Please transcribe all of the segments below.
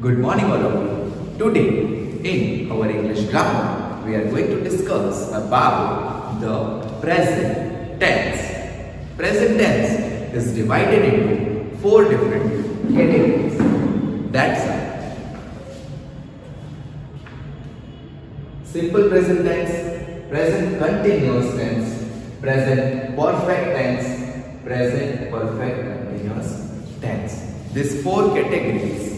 Good morning all of you. Today in our English grammar we are going to discuss about the present tense. Present tense is divided into 4 different categories. That's simple present tense, present continuous tense, present perfect tense, present perfect continuous tense. These 4 categories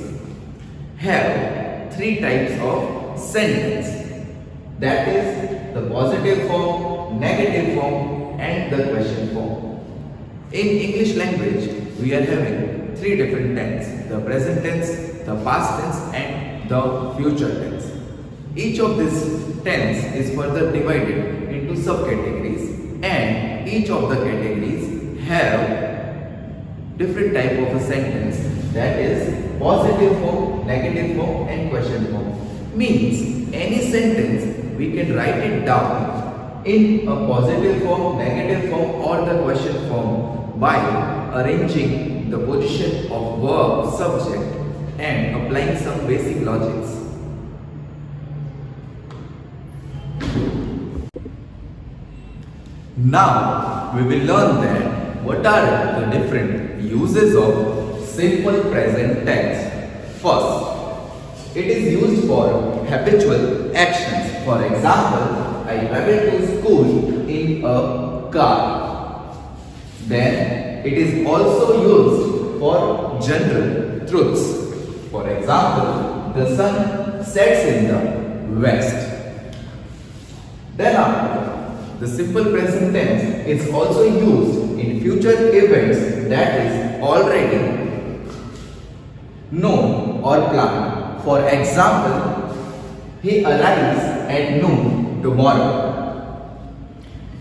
have 3 types of sentence, that is the positive form, negative form and the question form. In English language we are having 3 different tense, the present tense, the past tense and the future tense. Each of these tense is further divided into subcategories and each of the categories have different type of a sentence, that is positive form, negative form and question form. Means any sentence we can write it down in a positive form, negative form or the question form by arranging the position of verb, subject and applying some basic logics. Now we will learn that what are the different uses of simple present tense. First, it is used for habitual actions. For example, I travel to school in a car. Then it is also used for general truths. For example, the sun sets in the west. Then after, the simple present tense is also used in future events, that is already known or planned. For example, he arrives at noon tomorrow.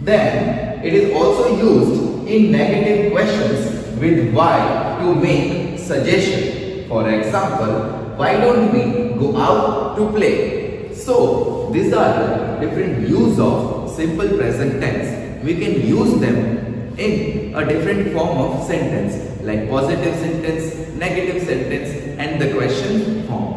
Then it is also used in negative questions with why to make suggestion. For example, why don't we go out to play? So these are the different use of simple present tense. We can use them in a different form of sentence like positive sentence, negative sentence and the question form.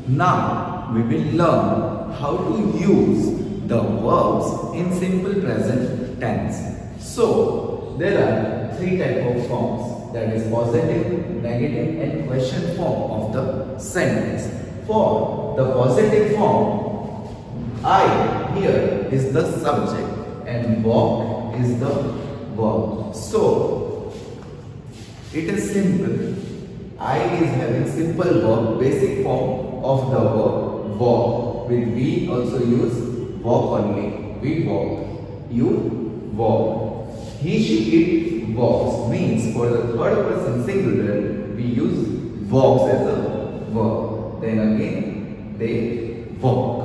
Now we will learn how to use the verbs in simple present tense. So there are 3 types of forms, that is positive, negative and question form of the sentence. For the positive form, I here is the subject and walk is the verb. So it is simple. I is having simple verb, basic form of the verb walk. With we also use walk only. We walk. You walk. He, she, it walks. Means for the third person singular we use walks as a verb. Then again they walk.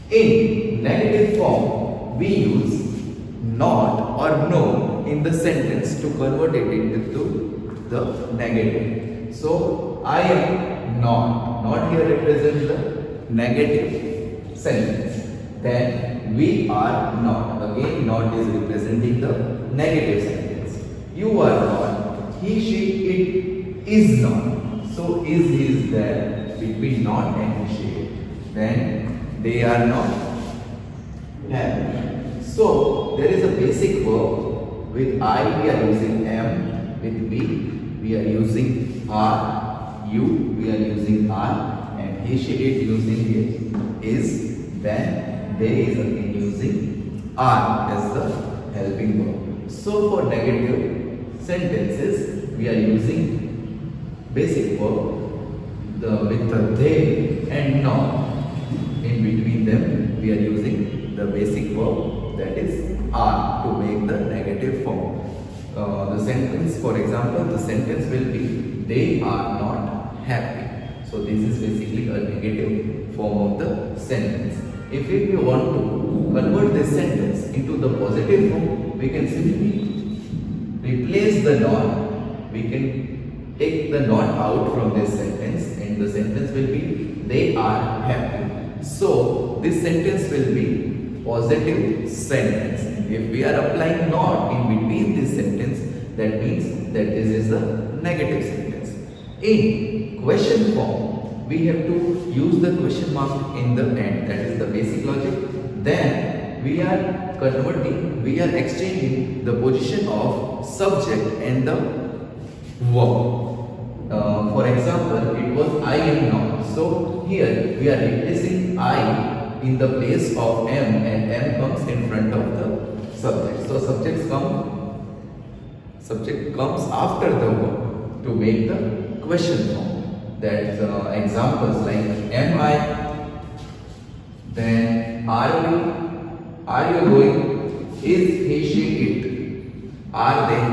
In negative form, we use not or no in the sentence to convert it into the negative. So, I am not. Not here represents the negative sentence. Then, we are not. Again, not is representing the negative sentence. You are not. He, she, it is not. So, is there between not and she. Then, they are not happy. So there is a basic verb. With I we are using am, with we are using are, you we are using are, and he, she, it using it is. Then they is again using are as the helping verb. So for negative sentences we are using basic verb with the they and not. In between them we are using the basic verb, that is are, to make the negative form. The sentence, for example, the sentence will be they are not happy. So this is basically a negative form of the sentence. If we want to convert this sentence into the positive form, we can simply replace the not. We can take the not out from this sentence and the sentence will be they are happy. So this sentence will be positive sentence. If we are applying not in between this sentence, that means that this is the negative sentence. In question form, we have to use the question mark in the end. That is the basic logic. Then we are converting, we are exchanging the position of subject and the verb. For example, it was I am not. So here we are replacing I in the place of am, and am comes in front of the subject. So subject comes after the verb to make the question form. That examples like am I, then are you going, is he, she, it, are they.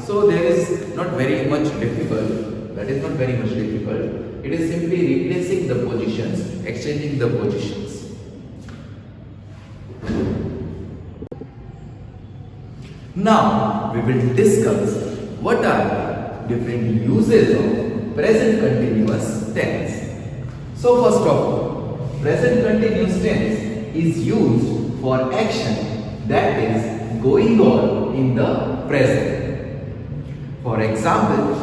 So there is not very much difficult. That is not very much difficult. It is simply replacing the positions, exchanging the positions. Now we will discuss what are different uses of present continuous tense. So first of all, present continuous tense is used for action that is going on in the present. For example,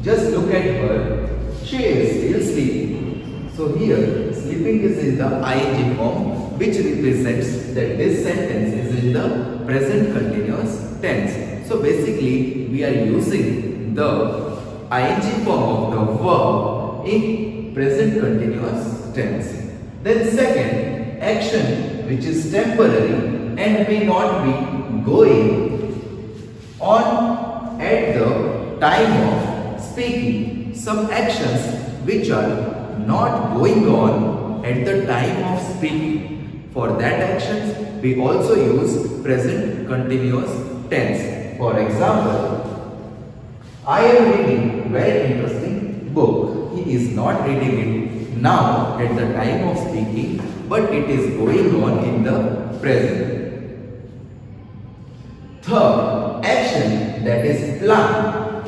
just look at her. She is still sleeping. So here, sleeping is in the ing form, which represents that this sentence is in the present continuous tense. So basically, we are using the ing form of the verb in present continuous tense. Then second, action which is temporary and may not be going on at the time of speaking. Some actions which are not going on at the time of speaking. For that actions, we also use present continuous tense. For example, I am reading very interesting book. He is not reading it now at the time of speaking, but it is going on in the present. Third, action that is planned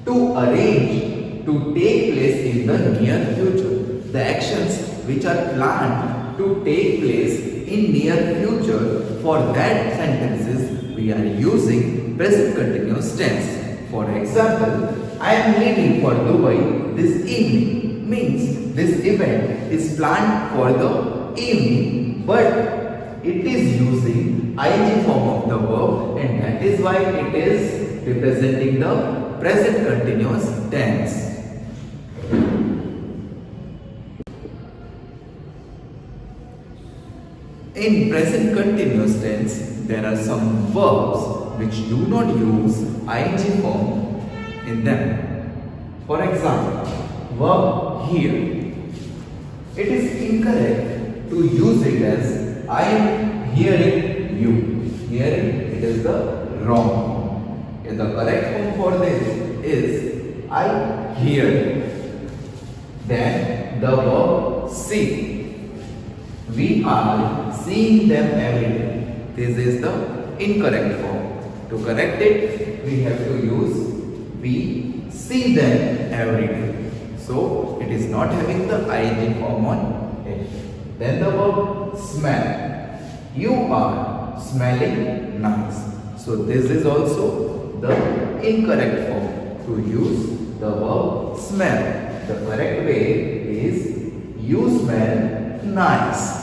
to arrange to take place in the near future. The actions which are planned to take place in near future, for that sentences we are using present continuous tense. For example, I am leaving for Dubai this evening, means this event is planned for the evening, but it is using ing form of the verb, and that is why it is representing the present continuous tense. In present continuous tense, there are some verbs which do not use ing form in them. For example, verb hear. It is incorrect to use it as I am hearing you. Hearing, it is the wrong. The correct form for this is I hear. Then the verb see. We are seeing them every day. This is the incorrect form. To correct it, we have to use we see them every day. So it is not having the ing form on it. Then the verb smell. You are smelling nice. So this is also the incorrect form to use the verb smell. The correct way is you smell nice.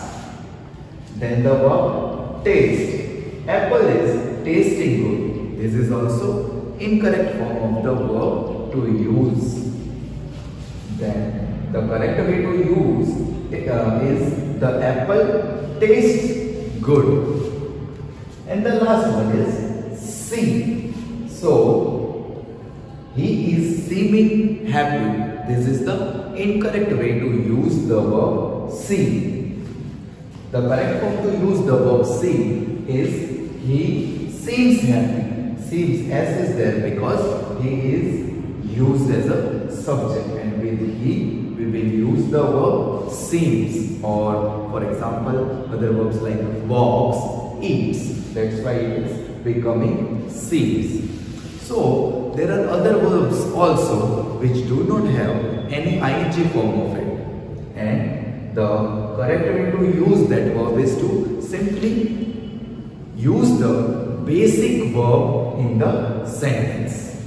Then the verb taste. Apple is tasting good. This is also incorrect form of the verb to use. Then the correct way to use is the apple tastes good. And the last one is see. So he is seeming happy. This is the incorrect way to use the verb see. The correct form to use the verb see is he seems happy. Seems S is there because he is used as a subject, and with he we will use the verb seems, or for example other verbs like walks, eats. That's why it is becoming seems. So there are other verbs also which do not have any ing form of it, and the correct way to use that verb is to simply use the basic verb in the sentence.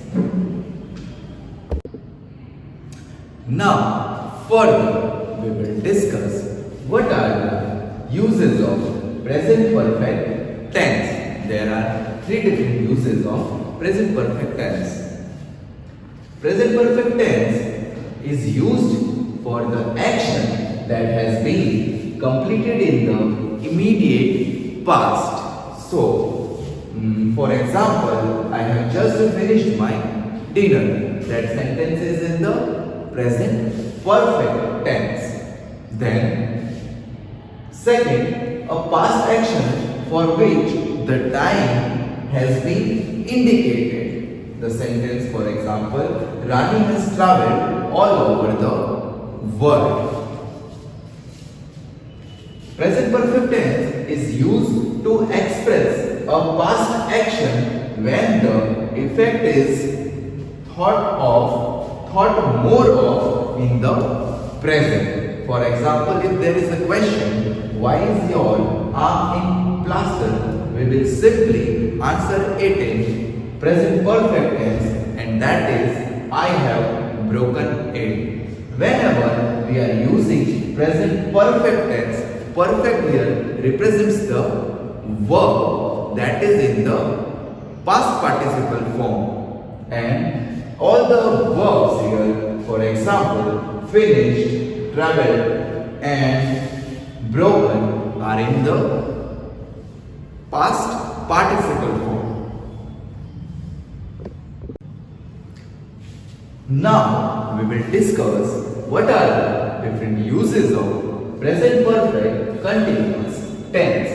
Now, further, we will discuss what are the uses of present perfect tense. There are three different uses of present perfect tense. Present perfect tense is used for the action that has been completed in the immediate past. So, for example, I have just finished my dinner. That sentence is in the present perfect tense. Then, second, a past action for which the time has been indicated. The sentence, for example, Rani has traveled all over the world. Present perfect tense is used to express a past action when the effect is thought more of in the present. For example, if there is a question, why is your arm in plaster? We will simply answer it in present perfect tense, and that is, I have broken it. Whenever we are using present perfect tense, perfect here represents the verb that is in the past participle form, and all the verbs here, for example, finished, traveled and broken are in the past participle form. Now we will discuss what are the different uses of present perfect continuous tense.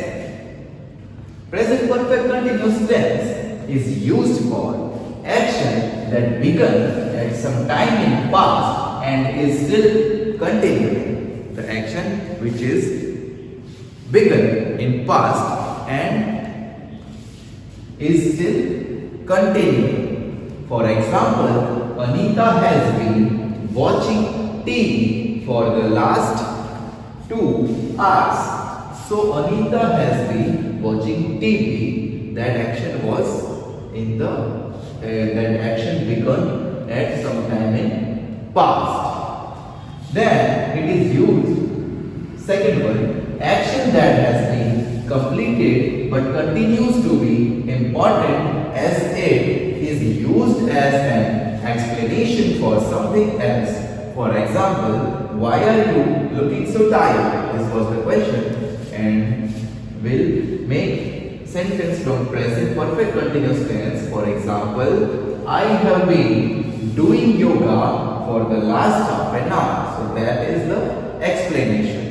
Present perfect continuous tense is used for action that began at some time in past and is still continuing. The action which is begun in past and is still continuing. For example, Anita has been watching TV for the last 2 hours. So Anita has been watching TV. That action was in the that action begun at some time in past. Then it is used. Second one, action that has been completed but continues to be important as it is used as an explanation for something else. For example, why are you looking so tired? This was the question, and will make sentence from present perfect continuous tense. For example, I have been doing yoga for the last half an hour. So that is the explanation.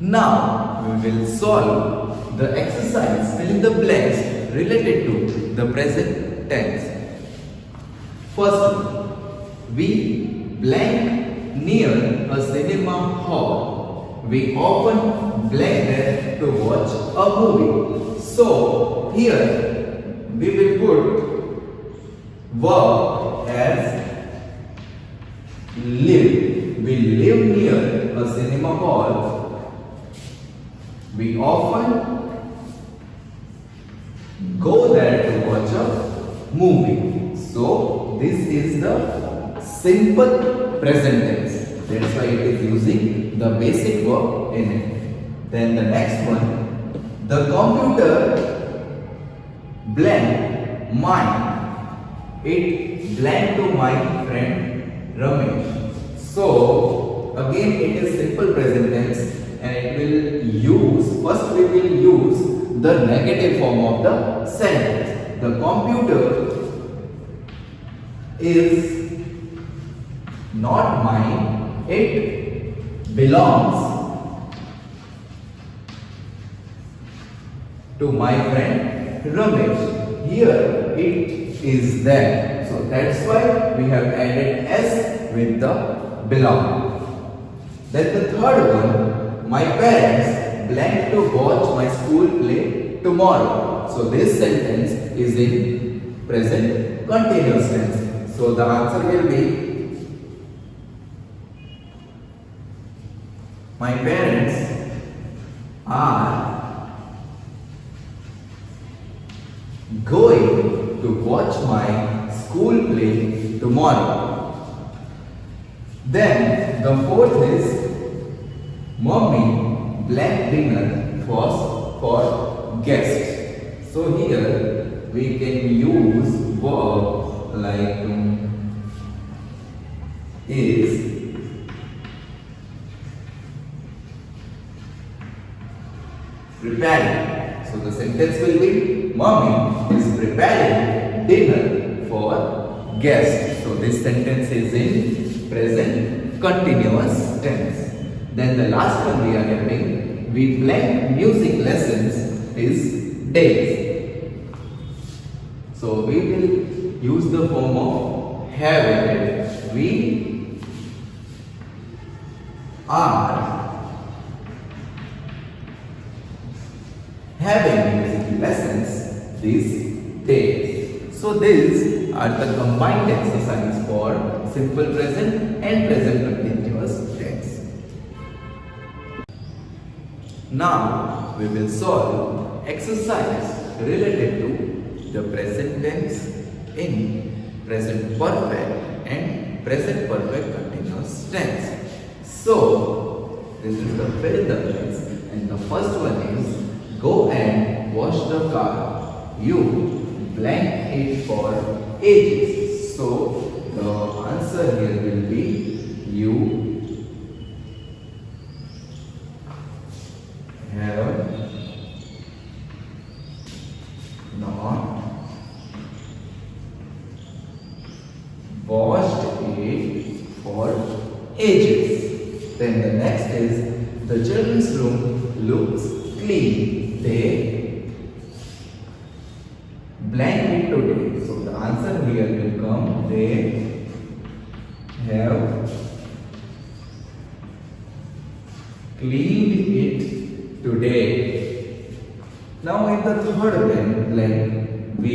Now we will solve the exercise fill in the blanks related to the present tense. First, we blank near a cinema hall. We often blank there to watch a movie. So here we will put verb as live. We live near a cinema hall. We often go there to watch a movie. So this is the simple present tense. That's why it is using the basic verb in it. Then the next one, the computer blank mine. It blank to my friend Ramesh. So again it is simple present tense. And it will use, first we will use the negative form of the sentence. The computer is not mine, it belongs to my friend Ramesh. Here it is there. So that's why we have added S with the belong. Then the third one, my parents blank to watch my school play tomorrow. So this sentence is in present continuous tense. So the answer will be, my parents are going to watch my school play tomorrow. Then the fourth is mommy blank dinner for guests. So here we can use verb like is preparing. So the sentence will be mommy is preparing dinner for guests. So this sentence is in present continuous tense. Then the last one we are having, we plan music lessons is days. So we will use the form of have it. We are having music lessons these days. So these are the combined exercise for simple present and present continuous tense. Now we will solve exercise related to the present tense in present perfect and present perfect continuous tense. So this is the fill in the blanks, and the first one is go and wash the car. You blank it for ages. So the answer here will be you have not washed it for ages. Then the next is the children's room looks clean. They blank it today. So the answer here will come they have cleaned it today. Now in the third blank, we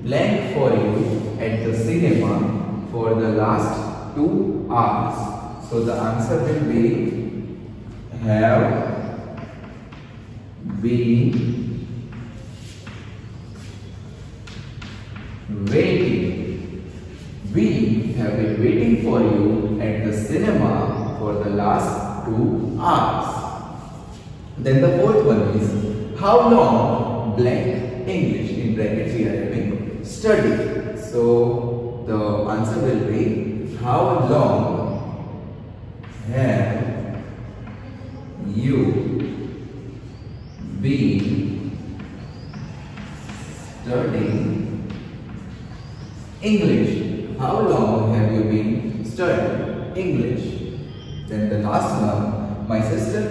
blank for you at the cinema for the last 2 hours. So the answer will be have been waiting. We have been waiting for you at the cinema for the last 2 hours. Then the fourth one is how long blank English in brackets we are having study. So the answer will be how long have you been studying English? How long have you been studying English? Then the last one, my sister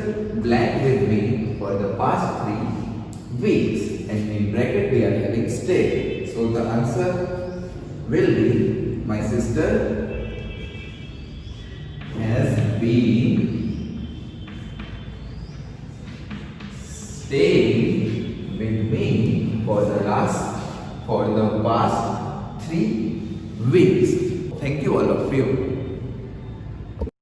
blank with me for the past 3 weeks, and in bracket we are having stay. So the answer will be my sister has been staying with me for the past 3 weeks. Thank you all of you.